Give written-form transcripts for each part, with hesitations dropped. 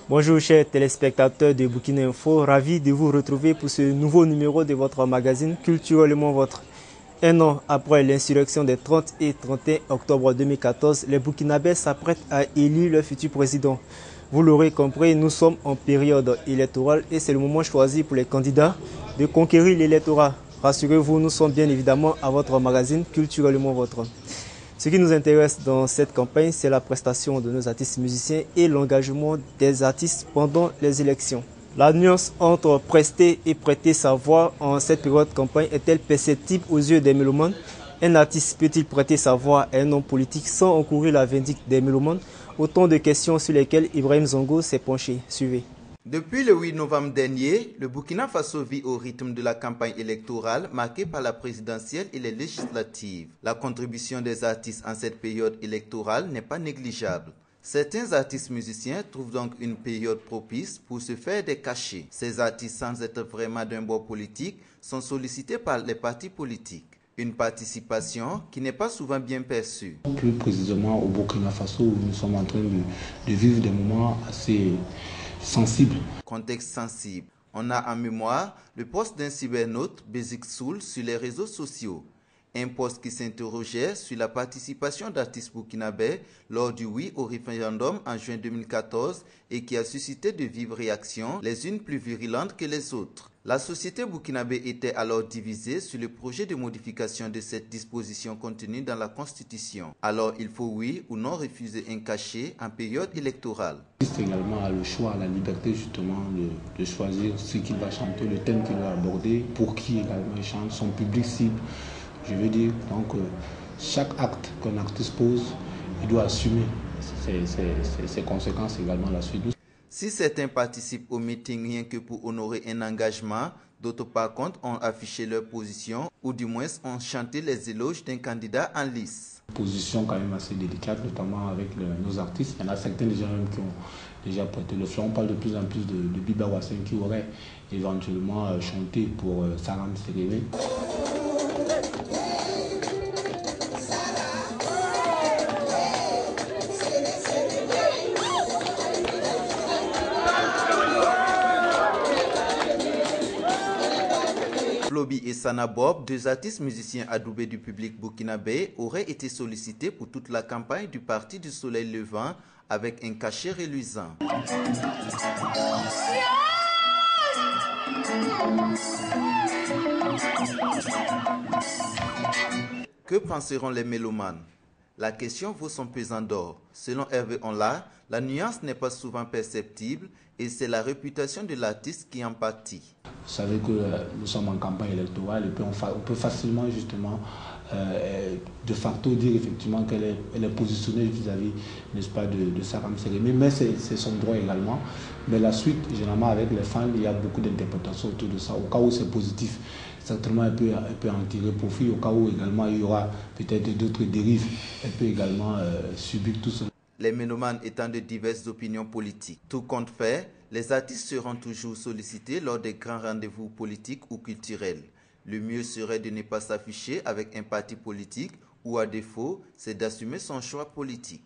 Bonjour chers téléspectateurs de Burkina Info, ravi de vous retrouver pour ce nouveau numéro de votre magazine Culturellement Votre. Un an après l'insurrection des 30 et 31 octobre 2014, les Burkinabés s'apprêtent à élire leur futur président. Vous l'aurez compris, nous sommes en période électorale et c'est le moment choisi pour les candidats de conquérir l'électorat. Rassurez-vous, nous sommes bien évidemment à votre magazine Culturellement Votre. Ce qui nous intéresse dans cette campagne, c'est la prestation de nos artistes musiciens et l'engagement des artistes pendant les élections. La nuance entre prester et prêter sa voix en cette période de campagne est-elle perceptible aux yeux des mélomanes? Un artiste peut-il prêter sa voix à un homme politique sans encourir la vindicte des mélomanes? Autant de questions sur lesquelles Ibrahim Zongo s'est penché. Suivez. Depuis le 8 novembre dernier, le Burkina Faso vit au rythme de la campagne électorale marquée par la présidentielle et les législatives. La contribution des artistes en cette période électorale n'est pas négligeable. Certains artistes musiciens trouvent donc une période propice pour se faire des cachets. Ces artistes, sans être vraiment d'un bord politique, sont sollicités par les partis politiques. Une participation qui n'est pas souvent bien perçue. Plus précisément au Burkina Faso, où nous sommes en train de vivre des moments assez sensible. Contexte sensible. On a en mémoire le post d'un cybernaute, Basic Soul, sur les réseaux sociaux. Un post qui s'interrogeait sur la participation d'artistes burkinabés lors du oui au référendum en juin 2014 et qui a suscité de vives réactions, les unes plus virulentes que les autres. La société burkinabé était alors divisée sur le projet de modification de cette disposition contenue dans la Constitution. Alors il faut oui ou non refuser un cachet en période électorale. C'est également le choix, la liberté justement de choisir ce qu'il va chanter, le thème qu'il va aborder, pour qui également il chante, son public cible. Je veux dire, donc, chaque acte qu'un artiste pose, il doit assumer ses conséquences également à la suite. Si certains participent au meeting rien que pour honorer un engagement, d'autres par contre ont affiché leur position ou du moins ont chanté les éloges d'un candidat en lice. Position quand même assez délicate, notamment avec nos artistes. Il y en a certains déjà même qui ont déjà prêté le flanc. On parle de plus en plus de Biba Wassen qui aurait éventuellement chanté pour Saram Serere. Flobi et Sana Bob, deux artistes musiciens adoubés du public burkinabé, auraient été sollicités pour toute la campagne du Parti du Soleil Levant avec un cachet reluisant. Que penseront les mélomanes? La question vaut son pesant d'or. Selon Hervé Onla, la nuance n'est pas souvent perceptible et c'est la réputation de l'artiste qui en pâtit. Vous savez que nous sommes en campagne électorale et puis on peut facilement justement de facto dire effectivement qu'elle est positionnée vis-à-vis, n'est-ce pas, de Saram Serere. Mais c'est son droit également. Mais la suite, généralement avec les fans, il y a beaucoup d'interprétations autour de ça. Au cas où c'est positif, certainement elle peut en tirer profit. Au cas où également il y aura peut-être d'autres dérives, elle peut également subir tout cela. Les mélomanes étant de diverses opinions politiques. Tout compte fait, les artistes seront toujours sollicités lors des grands rendez-vous politiques ou culturels. Le mieux serait de ne pas s'afficher avec un parti politique ou à défaut, c'est d'assumer son choix politique.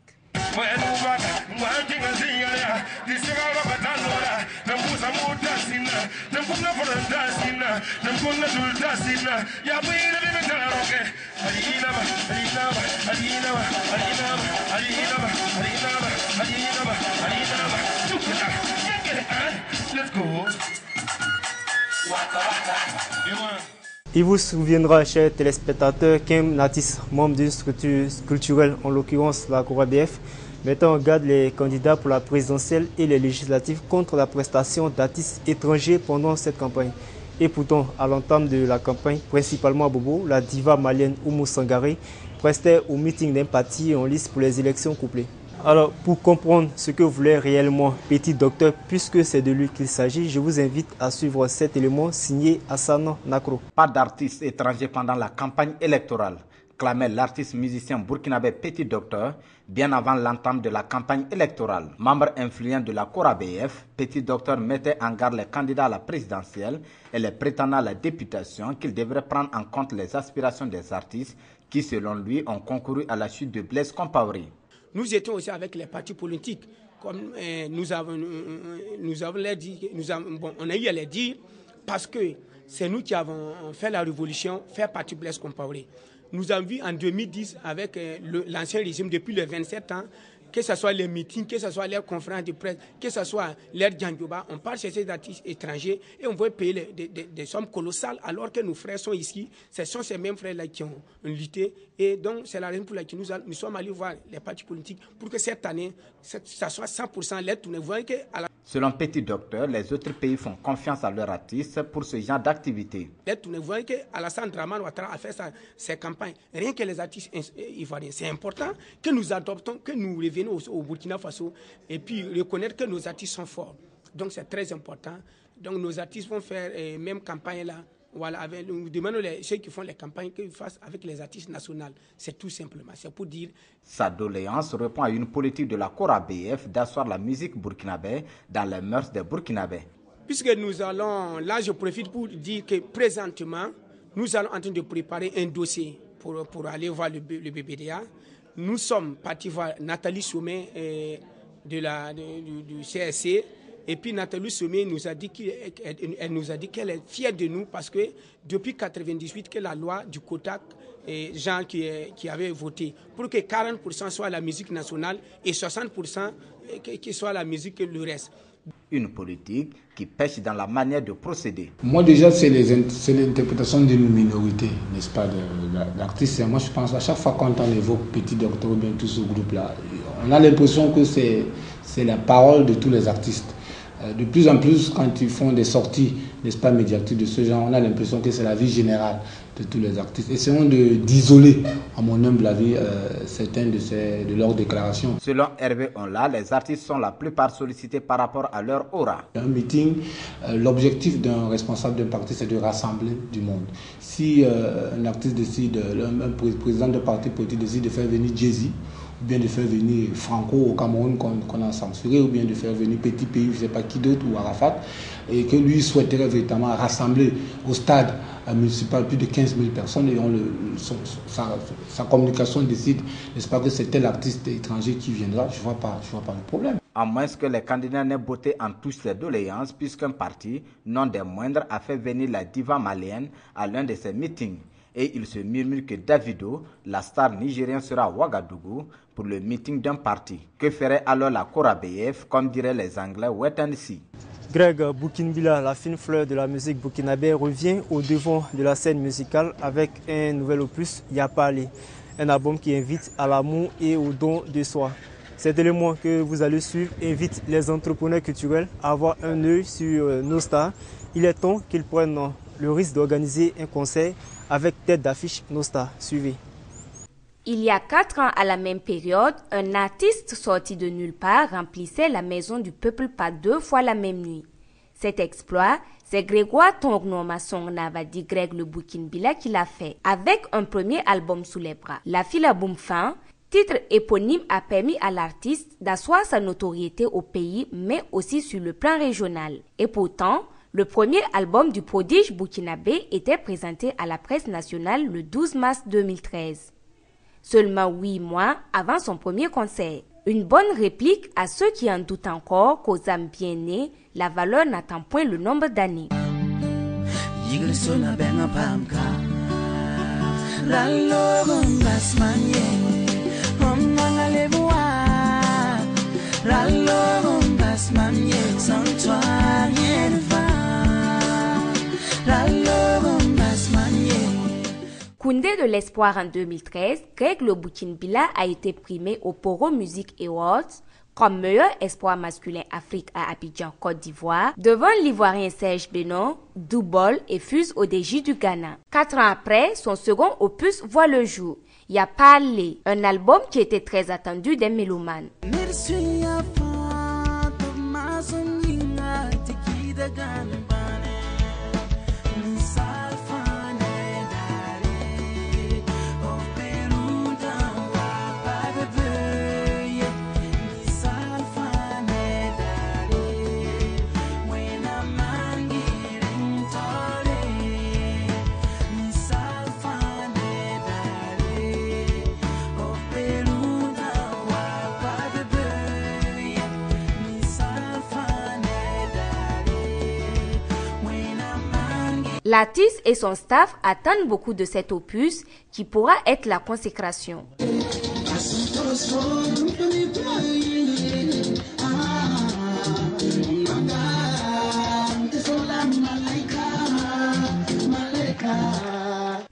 Il vous souviendra, chers téléspectateurs, qu'un artiste membre d'une structure culturelle, en l'occurrence la CORABF, mettant en garde les candidats pour la présidentielle et les législatives contre la prestation d'artistes étrangers pendant cette campagne. Et pourtant, à l'entame de la campagne, principalement à Bobo, la diva malienne Oumou Sangaré prestait au meeting d'un parti en lice pour les élections couplées. Alors, pour comprendre ce que voulait réellement Petit Docteur, puisque c'est de lui qu'il s'agit, je vous invite à suivre cet élément signé Hassan Nakro. Pas d'artistes étrangers pendant la campagne électorale. clamait l'artiste musicien burkinabé Petit Docteur bien avant l'entame de la campagne électorale. Membre influent de la CORABF, Petit Docteur mettait en garde les candidats à la présidentielle et les prétendants à la députation qu'ils devraient prendre en compte les aspirations des artistes qui, selon lui, ont concouru à la chute de Blaise Compaoré. Nous étions aussi avec les partis politiques. Comme on a eu à les dire parce que c'est nous qui avons fait la révolution, faire partie Blaise Compaoré. Nous avons vu en 2010 avec l'ancien régime depuis les 27 ans, que ce soit les meetings, que ce soit les conférences de presse, que ce soit l'air Djandjoba, on part chez ces artistes étrangers et on veut payer des sommes colossales alors que nos frères sont ici. Ce sont ces mêmes frères-là qui ont lutté. Et donc, c'est la raison pour laquelle nous sommes allés voir les partis politiques pour que cette année, ça soit 100% l'aide tournée. Vous voyez que selon Petit Docteur, les autres pays font confiance à leurs artistes pour ce genre d'activité. Vous voyez qu'Alassane Dramane Ouattara a fait ses campagnes. Rien que les artistes ivoiriens. C'est important que nous adoptons, que nous revenions au Burkina Faso et puis reconnaître que nos artistes sont forts. Donc c'est très important. Donc nos artistes vont faire même campagne là. Voilà, nous demandons ceux qui font les campagnes qu'ils fassent avec les artistes nationaux. C'est tout simplement, c'est pour dire. Sa doléance répond à une politique de la CORABF d'asseoir la musique burkinabé dans les mœurs des Burkinabés. Puisque nous allons, là je profite pour dire que présentement, nous allons en train de préparer un dossier pour aller voir le BBDA. Nous sommes partis voir Nathalie Sommet du CSC. Et puis Nathalie Sommet nous a dit qu'elle est fière de nous parce que depuis 1998 que la loi du quota gens qui avaient voté pour que 40% soit la musique nationale et 60% qui soit la musique le reste. Une politique qui pêche dans la manière de procéder. Moi déjà c'est l'interprétation d'une minorité, n'est-ce pas, d'artistes. Moi je pense à chaque fois quand on évoque Petit Docteur ou bien tout ce groupe-là, on a l'impression que c'est la parole de tous les artistes. De plus en plus, quand ils font des sorties, n'est-ce pas, médiatiques de ce genre, on a l'impression que c'est la vie générale de tous les artistes. Essayons d'isoler, à mon humble avis, certaines de leurs déclarations. Selon Hervé Onla, les artistes sont la plupart sollicités par rapport à leur aura. Un meeting, l'objectif d'un responsable d'un parti, c'est de rassembler du monde. Si un artiste décide, un président d'un parti politique décide de faire venir Jay-Z, ou bien de faire venir Franco au Cameroun qu'on a censuré, ou bien de faire venir Petit Pays, je ne sais pas qui d'autre, ou Arafat, et que lui souhaiterait véritablement rassembler au stade municipal plus de 15 000 personnes, et sa communication décide, n'est-ce pas, que c'est tel artiste étranger qui viendra, je ne vois pas le problème. À moins que les candidats n'aient botté en touche ces doléances, puisqu'un parti, non des moindres, a fait venir la diva malienne à l'un de ses meetings. Et il se murmure que Davido, la star nigérienne, sera à Ouagadougou pour le meeting d'un parti. Que ferait alors la CORABF, comme diraient les Anglais, wait and see. Greg Boukinbila, la fine fleur de la musique burkinabé, revient au devant de la scène musicale avec un nouvel opus, Yapale, un album qui invite à l'amour et au don de soi. Cet élément que vous allez suivre invite les entrepreneurs culturels à avoir un œil sur nos stars. Il est temps qu'ils prennent le risque d'organiser un concert avec tête d'affiche nos stars. Suivez. Il y a 4 ans, à la même période, un artiste sorti de nulle part remplissait la maison du peuple par 2 fois la même nuit. Cet exploit, c'est Grégoire Tongnouma Songnavadi Greg le Boukinbila qui l'a fait, avec un premier album sous les bras. La Fila Boumfan, titre éponyme, a permis à l'artiste d'asseoir sa notoriété au pays, mais aussi sur le plan régional. Et pourtant, le premier album du prodige burkinabé était présenté à la presse nationale le 12 mars 2013. Seulement 8 mois avant son premier concert. Une bonne réplique à ceux qui en doutent encore qu'aux âmes bien nées, la valeur n'attend point le nombre d'années. Koundé de l'espoir en 2013, Greg le Boukinbila a été primé au Poro Music Awards comme meilleur espoir masculin Afrique à Abidjan, Côte d'Ivoire, devant l'Ivoirien Serge Benon, Doubol et Fuse Odeji du Ghana. 4 ans après, son second opus voit le jour, Yapale, un album qui était très attendu des mélomanes. L'artiste et son staff attendent beaucoup de cet opus qui pourra être la consécration.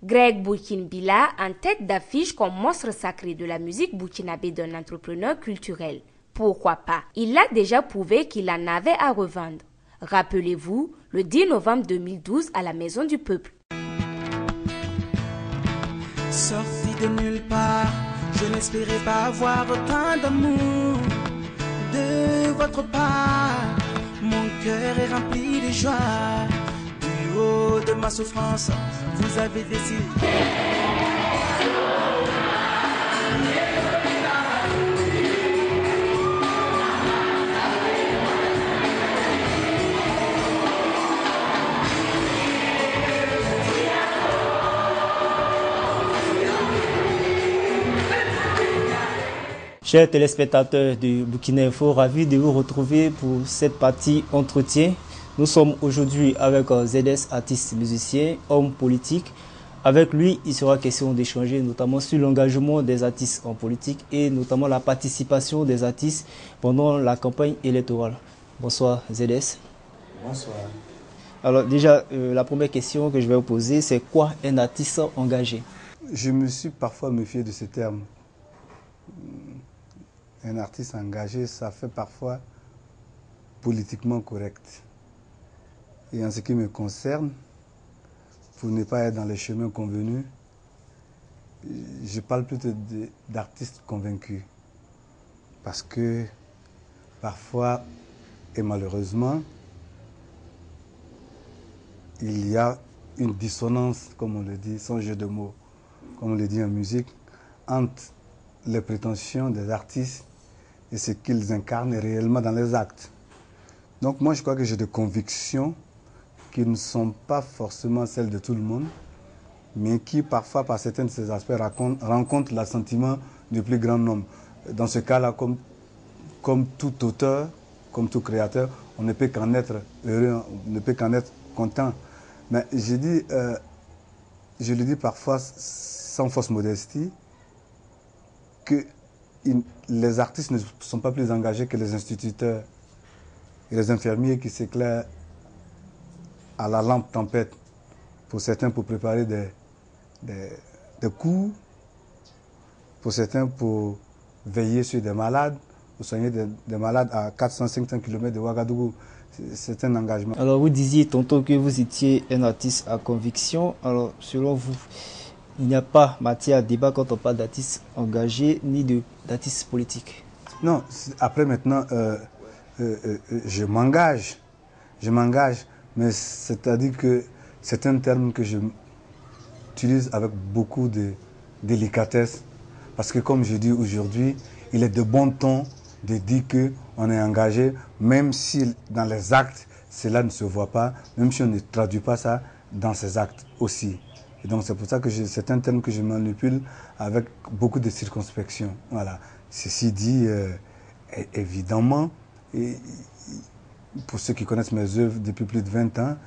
Greg Bourkinbila en tête d'affiche comme monstre sacré de la musique burkinabé d'un entrepreneur culturel. Pourquoi pas? Il a déjà prouvé qu'il en avait à revendre. Rappelez-vous, le 10 novembre 2012 à la Maison du Peuple. Sorti de nulle part, je n'espérais pas avoir autant d'amour de votre part. Mon cœur est rempli de joie. Du haut de ma souffrance, vous avez décidé. Chers téléspectateurs de Burkina Info, ravi de vous retrouver pour cette partie entretien. Nous sommes aujourd'hui avec ZS, artiste musicien, homme politique. Avec lui, il sera question d'échanger notamment sur l'engagement des artistes en politique et notamment la participation des artistes pendant la campagne électorale. Bonsoir ZS. Bonsoir. Alors déjà, la première question que je vais vous poser, c'est quoi un artiste engagé? Je me suis parfois méfié de ce terme. Un artiste engagé, ça fait parfois politiquement correct. Et en ce qui me concerne, pour ne pas être dans les chemins convenus, je parle plutôt d'artistes convaincus. Parce que parfois, et malheureusement, il y a une dissonance, comme on le dit, sans jeu de mots, comme on le dit en musique, entre les prétentions des artistes et ce qu'ils incarnent réellement dans les actes. Donc moi, je crois que j'ai des convictions qui ne sont pas forcément celles de tout le monde, mais qui parfois, par certains de ces aspects, rencontrent l'assentiment du plus grand nombre. Dans ce cas-là, comme tout auteur, comme tout créateur, on ne peut qu'en être heureux, on ne peut qu'en être content. Mais je le dis parfois sans fausse modestie, que les artistes ne sont pas plus engagés que les instituteurs et les infirmiers qui s'éclairent à la lampe tempête, pour certains pour préparer des cours, pour certains pour veiller sur des malades, pour soigner des malades à 400-500 km de Ouagadougou. C'est un engagement. Alors vous disiez tantôt que vous étiez un artiste à conviction. Alors selon vous, il n'y a pas matière à débat quand on parle d'artistes engagés ni d'artistes politiques? Non, après maintenant, je m'engage, mais c'est-à-dire que c'est un terme que je utilise avec beaucoup de délicatesse, parce que comme je dis aujourd'hui, il est de bon ton de dire qu'on est engagé, même si dans les actes, cela ne se voit pas, même si on ne traduit pas ça dans ses actes aussi. Et donc c'est pour ça que c'est un terme que je manipule avec beaucoup de circonspection. Voilà. Ceci dit, évidemment, et pour ceux qui connaissent mes œuvres depuis plus de 20 ans,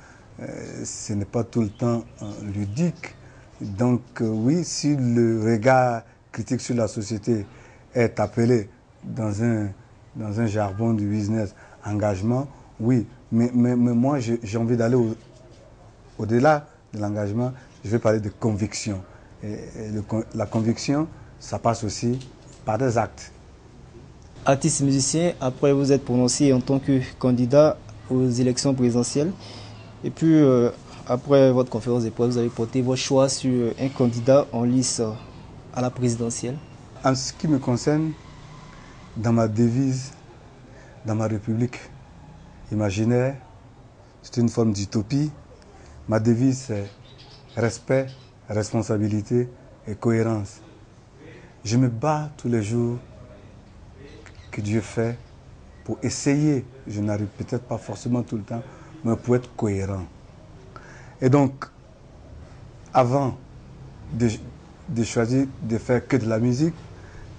ce n'est pas tout le temps ludique. Donc oui, si le regard critique sur la société est appelé dans un jargon du business engagement, oui. Mais moi, j'ai envie d'aller au-delà de l'engagement. Je vais parler de conviction. Et la conviction, ça passe aussi par des actes. Artiste musicien, après vous êtes prononcé en tant que candidat aux élections présidentielles. Et puis, après votre conférence de presse, vous avez porté votre choix sur un candidat en lice à la présidentielle. En ce qui me concerne, dans ma devise, dans ma république imaginaire, c'est une forme d'utopie. Ma devise, c'est respect, responsabilité et cohérence. Je me bats tous les jours que Dieu fait pour essayer, je n'arrive peut-être pas forcément tout le temps, mais pour être cohérent. Et donc, avant de choisir de faire que de la musique,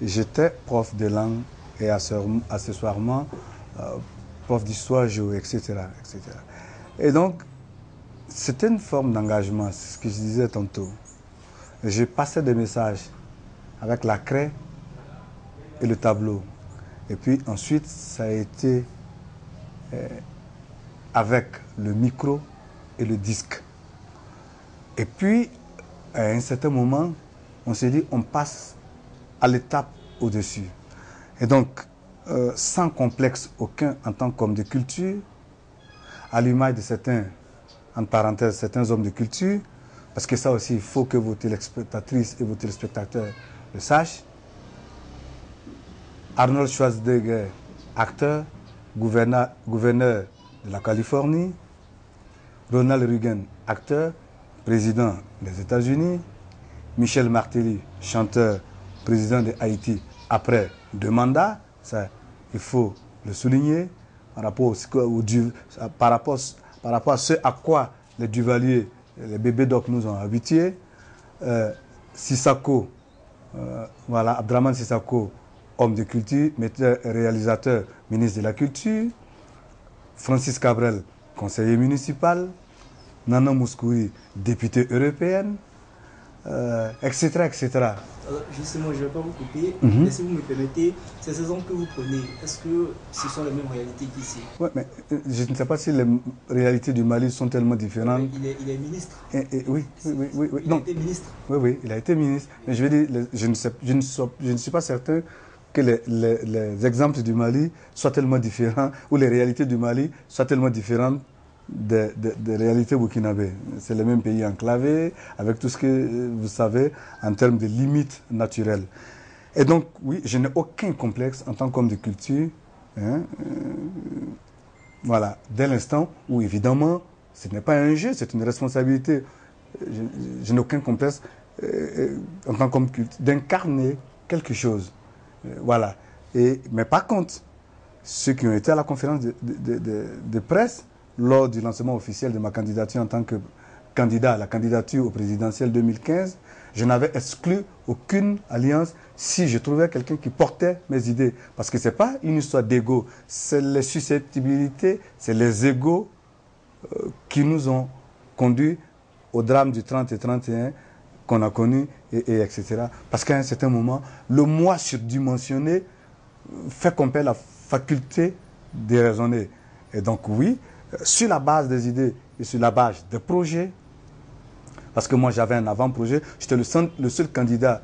j'étais prof de langue et accessoirement prof d'histoire, géo, etc., etc. Et donc, c'était une forme d'engagement, c'est ce que je disais tantôt. Je passais des messages avec la craie et le tableau. Et puis ensuite, ça a été avec le micro et le disque. Et puis, à un certain moment, on s'est dit, on passe à l'étape au-dessus. Et donc, sans complexe aucun en tant qu'homme de culture, à l'image de certains, entre parenthèses, certains hommes de culture, parce que ça aussi, il faut que vos téléspectatrices et vos téléspectateurs le sachent. Arnold Schwarzenegger, acteur, gouverneur de la Californie. Ronald Reagan, acteur, président des États-Unis. Michel Martelly, chanteur, président de Haïti, après 2 mandats. Ça, il faut le souligner. Par rapport à ce à quoi les Duvalier, les bébés doc nous ont habitués. Sissako, voilà, Abdraman Sissako, homme de culture, metteur, réalisateur, ministre de la Culture. Francis Cabrel, conseiller municipal. Nana Mouskouri, députée européenne, etc., etc. Alors, justement, je ne vais pas vous couper, mais si vous me permettez, ces exemples que vous prenez, est-ce que ce sont les mêmes réalités qu'ici? Oui, mais je ne sais pas si les réalités du Mali sont tellement différentes. Il est ministre. Oui. Il a été ministre. Oui, il a été ministre. Mais je veux dire, je ne suis pas certain que les exemples du Mali soient tellement différents, ou les réalités du Mali soient tellement différentes des réalités burkinabées. C'est le même pays enclavé, avec tout ce que vous savez en termes de limites naturelles. Et donc, oui, je n'ai aucun complexe en tant qu'homme de culture. Voilà, dès l'instant où, évidemment, ce n'est pas un jeu, c'est une responsabilité. Je n'ai aucun complexe en tant qu'homme de culture d'incarner quelque chose. Voilà. Mais par contre, ceux qui ont été à la conférence de presse, lors du lancement officiel de ma candidature en tant que candidat à la candidature au présidentiel 2015, je n'avais exclu aucune alliance si je trouvais quelqu'un qui portait mes idées. Parce que ce n'est pas une histoire d'ego, c'est les susceptibilités, c'est les égos qui nous ont conduits au drame du 30 et 31 qu'on a connu, et etc. Parce qu'à un certain moment, le moi surdimensionné fait qu'on perd la faculté de raisonner. Et donc oui, sur la base des idées et sur la base des projets, parce que moi j'avais un avant-projet, j'étais le seul candidat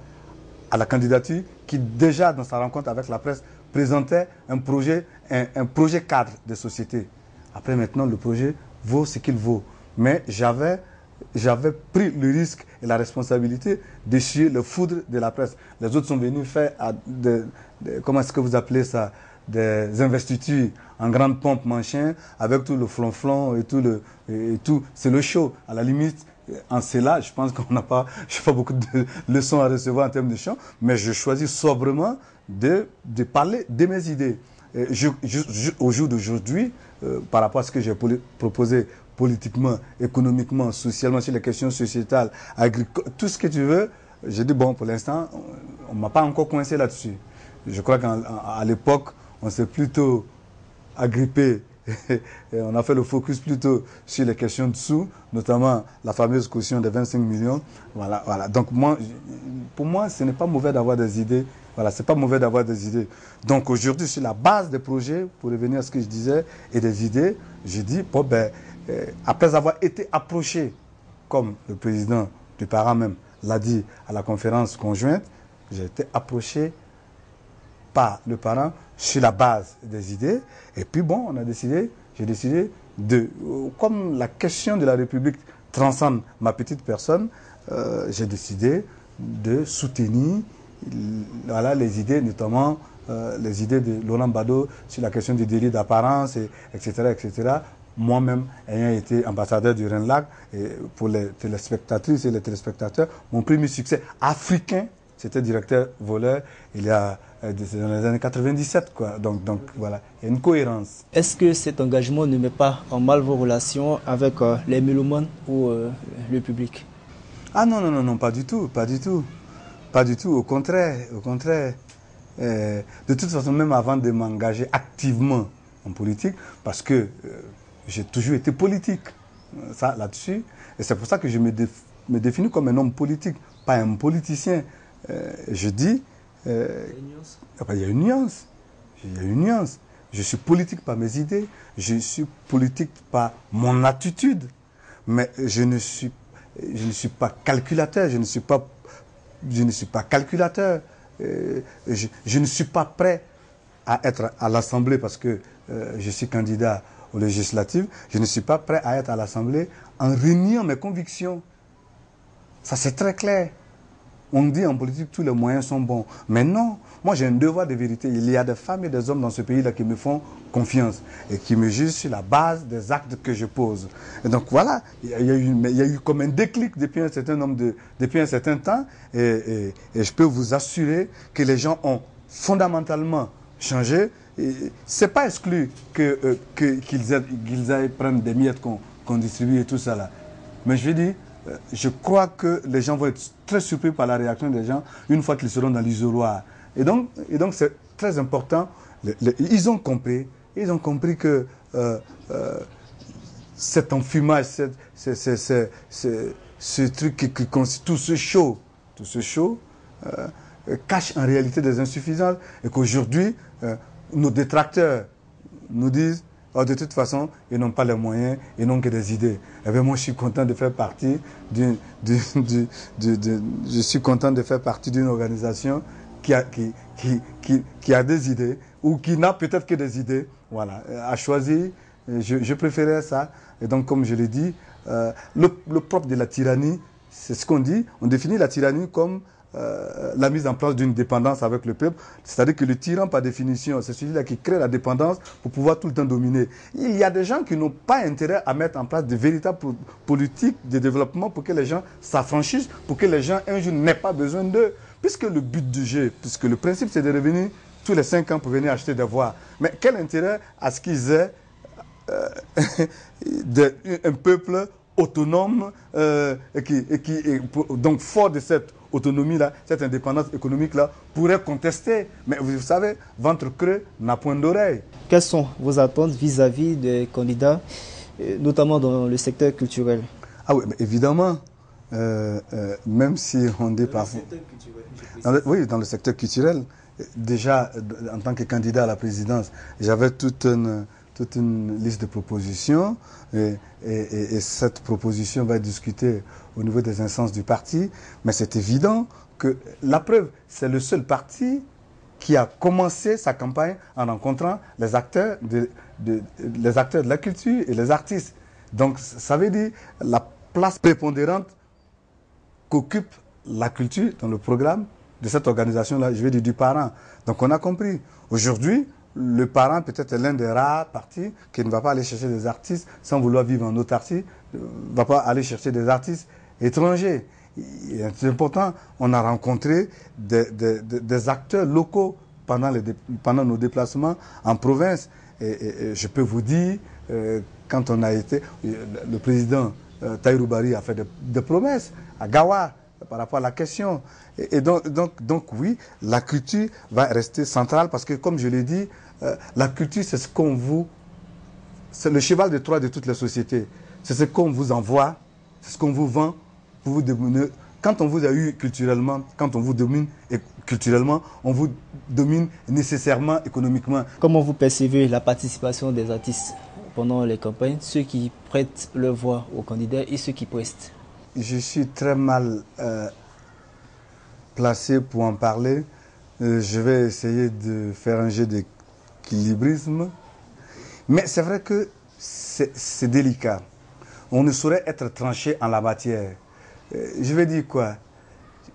à la candidature qui déjà dans sa rencontre avec la presse présentait un projet cadre de société. Après maintenant le projet vaut ce qu'il vaut. Mais j'avais pris le risque et la responsabilité d'essuyer le foudre de la presse. Les autres sont venus faire comment est-ce que vous appelez ça, des investitures en grande pompe machin, avec tout le flonflon et tout. C'est le show. À la limite, en cela, je pense qu'on n'a pas, je n'ai pas beaucoup de leçons à recevoir en termes de chant, mais je choisis sobrement de parler de mes idées. Au jour d'aujourd'hui, par rapport à ce que j'ai proposé politiquement, économiquement, socialement, sur les questions sociétales, agricoles, tout ce que tu veux, j'ai dit, bon, pour l'instant, on ne m'a pas encore coincé là-dessus. Je crois qu'à l'époque, on s'est plutôt agrippé et on a fait le focus plutôt sur les questions de sous, notamment la fameuse caution de 25 millions. Voilà. Donc pour moi, ce n'est pas mauvais d'avoir des idées. Voilà, c'est pas mauvais d'avoir des idées. Donc aujourd'hui, sur la base des projets, pour revenir à ce que je disais, et des idées, j'ai dit, bon ben, après avoir été approché, comme le président du parent même l'a dit à la conférence conjointe, j'ai été approché par le parent sur la base des idées. Et puis bon, j'ai décidé comme la question de la République transcende ma petite personne, j'ai décidé de soutenir les idées, notamment les idées de Laurent Gbagbo sur la question du délit d'apparence, etc. Moi-même, ayant été ambassadeur du RENLAC, et pour les téléspectatrices et les téléspectateurs, mon premier succès africain, c'était directeur voleur, il y a dans les années 97, quoi. Donc voilà, il y a une cohérence. Est-ce que cet engagement ne met pas en mal vos relations avec les mélomanes ou le public? Ah non, pas du tout. Au contraire. De toute façon, même avant de m'engager activement en politique, parce que j'ai toujours été politique. ça là-dessus. Et c'est pour ça que je me définis comme un homme politique, pas un politicien. Je dis, il y a une nuance. Il y a une nuance. Je suis politique par mes idées, je suis politique par mon attitude, mais je ne suis pas calculateur, je ne suis pas calculateur. Je ne suis pas prêt à être à l'Assemblée parce que je suis candidat aux législatives. Je ne suis pas prêt à être à l'Assemblée en reniant mes convictions. Ça, c'est très clair. On dit en politique tous les moyens sont bons. Mais non, moi j'ai un devoir de vérité. Il y a des femmes et des hommes dans ce pays-là qui me font confiance et qui me jugent sur la base des actes que je pose. Et donc voilà, il y a eu comme un déclic depuis un certain temps et je peux vous assurer que les gens ont fondamentalement changé. Ce n'est pas exclu qu'ils aillent prendre des miettes qu'on distribue et tout ça là. Mais je veux dire, je crois que les gens vont être très surpris par la réaction des gens une fois qu'ils seront dans l'isoloir. Et donc c'est très important. Ils ont compris que cet enfumage, ce truc qui constitue tout ce show cache en réalité des insuffisances et qu'aujourd'hui, nos détracteurs nous disent oh, de toute façon, ils n'ont pas les moyens, ils n'ont que des idées. Et bien, moi, je suis content de faire partie d'une organisation qui a des idées ou qui n'a peut-être que des idées. Voilà, à choisir, je préférais ça. Et donc, comme je l'ai dit, le propre de la tyrannie, c'est ce qu'on dit. On définit la tyrannie comme la mise en place d'une dépendance avec le peuple. C'est-à-dire que le tyran, par définition, c'est celui-là qui crée la dépendance pour pouvoir tout le temps dominer. Il y a des gens qui n'ont pas intérêt à mettre en place de véritables politiques de développement pour que les gens s'affranchissent, pour que les gens, un jour, n'aient pas besoin d'eux. Puisque le but du jeu, puisque le principe, c'est de revenir tous les 5 ans pour venir acheter des voix. Mais quel intérêt à ce qu'ils aient un peuple autonome donc fort de cette autonomie-là, cette indépendance économique-là, pourrait contester. Mais vous savez, ventre creux n'a point d'oreille. Quelles sont vos attentes vis-à-vis des candidats, notamment dans le secteur culturel? Ah oui, mais évidemment, même si on dit parfois... Oui, dans le secteur culturel. Déjà, en tant que candidat à la présidence, j'avais toute une liste de propositions et cette proposition va être discutée au niveau des instances du parti. Mais c'est évident que la preuve, c'est le seul parti qui a commencé sa campagne en rencontrant les acteurs de la culture et les artistes. Donc ça veut dire la place prépondérante qu'occupe la culture dans le programme de cette organisation-là, je vais dire du parent. Donc on a compris. Aujourd'hui, le parent peut-être est l'un des rares partis qui ne va pas aller chercher des artistes sans vouloir vivre en autarcie, ne va pas aller chercher des artistes étrangers. C'est important, on a rencontré des acteurs locaux pendant nos déplacements en province. Et je peux vous dire, quand on a été, le président Tahirou Barry a fait des promesses à Gawa par rapport à la question. Et donc oui, la culture va rester centrale parce que, comme je l'ai dit, la culture, c'est ce qu'on vous... C'est le cheval de Troie de toutes les sociétés. C'est ce qu'on vous envoie, c'est ce qu'on vous vend pour vous dominer. Quand on vous a eu culturellement, quand on vous domine culturellement, on vous domine nécessairement économiquement. Comment vous percevez la participation des artistes pendant les campagnes, ceux qui prêtent leur voix aux candidats et ceux qui prestent? Je suis très mal placé pour en parler. Je vais essayer de faire un jeu d'équilibrisme. Mais c'est vrai que c'est délicat. On ne saurait être tranché en la matière. Je vais dire quoi?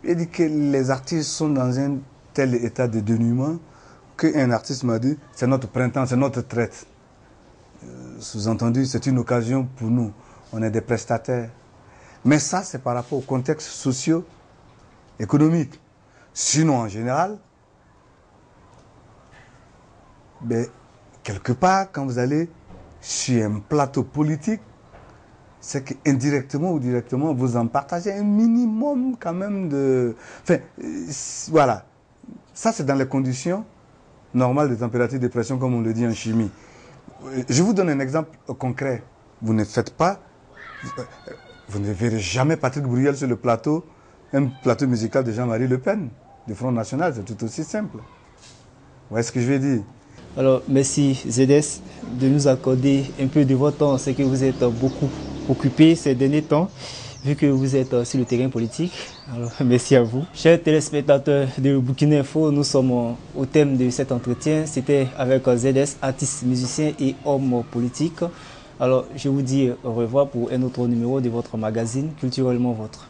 Je vais dire que les artistes sont dans un tel état de dénuement qu'un artiste m'a dit c'est notre printemps, c'est notre traite. Sous-entendu, c'est une occasion pour nous. On est des prestataires. Mais ça, c'est par rapport au contexte socio-économique. Sinon, en général, quelque part, quand vous allez sur un plateau politique, c'est qu'indirectement ou directement, vous en partagez un minimum quand même de... Enfin, voilà. Ça, c'est dans les conditions normales de température de pression, comme on le dit en chimie. Je vous donne un exemple concret. Vous ne faites pas Vous ne verrez jamais Patrick Bruyel sur le plateau, un plateau musical de Jean-Marie Le Pen, du Front National, c'est tout aussi simple. Vous voyez ce que je veux dire? Alors, merci ZS de nous accorder un peu de votre temps. C'est que vous êtes beaucoup occupé ces derniers temps, vu que vous êtes sur le terrain politique. Alors, merci à vous. Chers téléspectateurs de Burkina Info, nous sommes au thème de cet entretien. C'était avec ZS, artiste, musicien et homme politique. Alors, je vous dis au revoir pour un autre numéro de votre magazine Culturellement Votre.